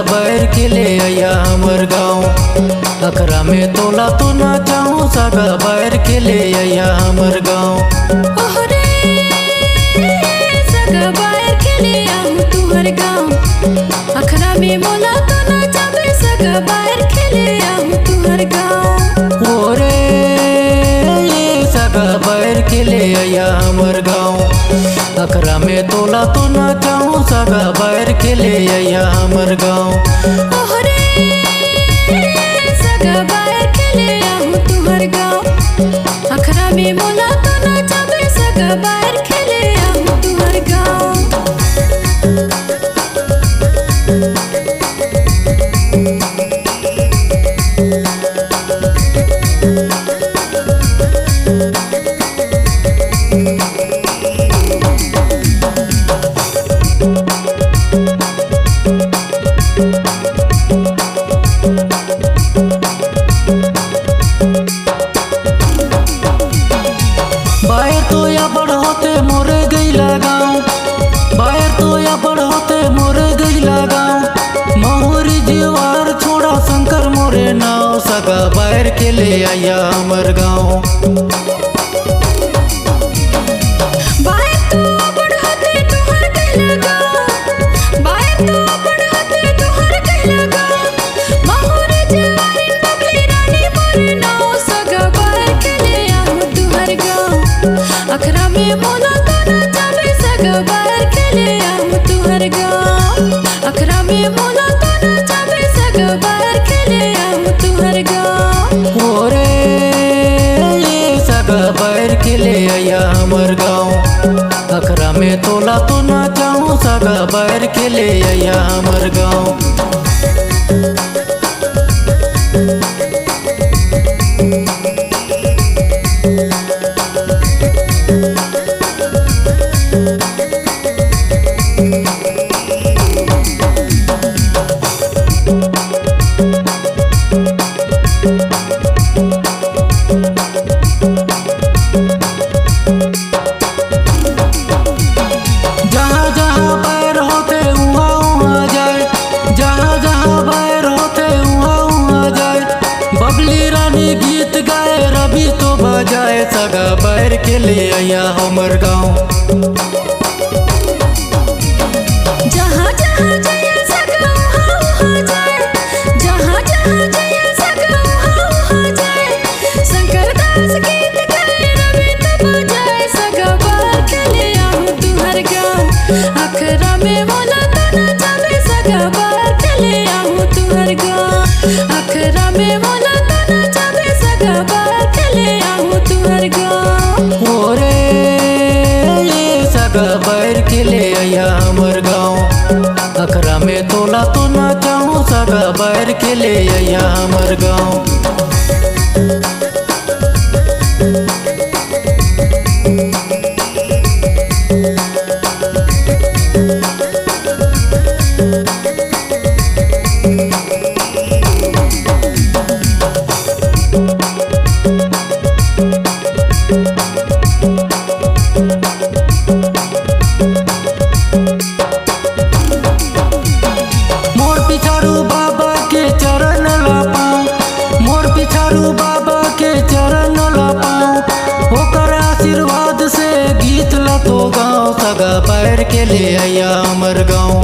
बैर के ले आया हमर गाँव अखरा में तोला तो ना चाहूँ सगा बैर के ले आया हमर गाँव। सगा बैर के ले आऊँ तुहर गाँव अखरा में मोला तो ना जाबे सगा बैर के ले आऊँ तुहर गाँव। ओरे सगा बैर के ले आया हमर गाँव अखरा में तोला तो ना चाहूँ सगा बैर के ले आया हमर गाँव। सगा बैर के ले आऊँ तुहर गाँव अखरा में मोला तो ना जाबे सगा बैर के ले आऊँ तुहर गाँव। बाहर तो या बड़ होते मोर गईला गाँव बाहर तो या बड़ होते मोर गईला गाँव महुरी जीवार छोड़ा शंकर मोरे नाव सगा बाहर के ले आया हमर गाँव। अखरा में मोला तो ना जाबे सगा बैर के ले आऊँ तुहर गाँव अखरा में मोला तो ना जाबे सगा बैर के ले आऊँ तुहर गाँव। ओरे सगा बैर के ले आया हमर गाँव अखरा में तोला तो ना चाहूँ सगा बैर के ले आया हमर गाँव। जहाँ जहाँ बैर होते उहाँ उहाँ जाए जहाँ जहाँ बैर होते उहाँ उहाँ जाए बबली रानी गीत गाए रवि तो बजाए सगा बैर के ले आया हमर गाँव। जहाँ जहाँ जाए सगा उहाँ उहाँ जाए जहाँ जहाँ जाए सगा उहाँ उहाँ जाए शंकर दास गीत गाए रवि तो बजाए सगा बैर के ले आऊँ तुहर गाँव अखरा में मोला तो ना जाबे सगा बैर के ले आऊँ तुहर गाँव अखरा में मोला तो ना जाबे सगा बैर के ले आऊँ तुहर गाँव। ओरे सगा बैर के ले आया हमर गाँव अखरा में तोला तो ना चाहूँ सगा बैर के ले आया हमर गाँव। मोर पिछाड़ू बाबा के चरण ला पाऊँ मोर पिछाड़ू बाबा के चरण ला पाऊँ ओकर आशीर्वाद से गीत ला तो गाँव सगा बैर के ले आया हमर गाँव।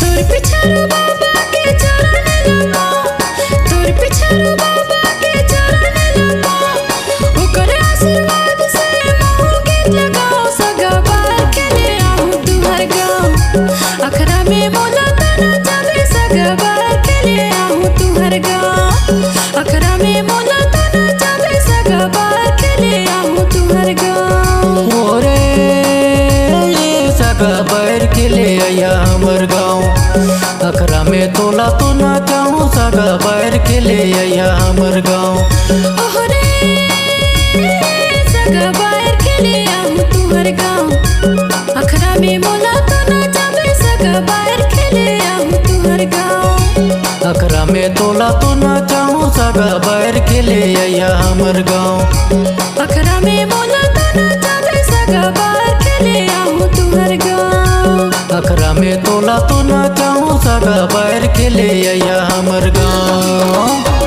तोर पिछाड़ू बाबा के चरण ला तोर पिछाड़ू बाबा के चरण ला ओकर आशीर्वाद से महू गीत लगाओ सगा बैर के ले आऊँ तुहर गाँव अखरा में मोला तो ना जाबे सगा बैर के ले आऊँ तुहर गाँव अखरा में मोला तो ना जाबे सगा बैर के ले आऊँ तुहर गाँव। ओरे खेले आया हमर गाँव। ओहरे सगा बाहर खेले आहू तुहर गाँव। अखरा में मोला तो ना जाबे सगा बाहर खेले आहू तुहर गाँव। अखरा में तोला तो ना चाहूँ सगा बाहर खेले आया हमर गाँव। अखरा में मोला तो ना जाबे सगा बाहर खेले आहू तुहर गाँव। अखरा में तोला तो ना चाहूँ सगा बाहर खेले आया हमर गाँव।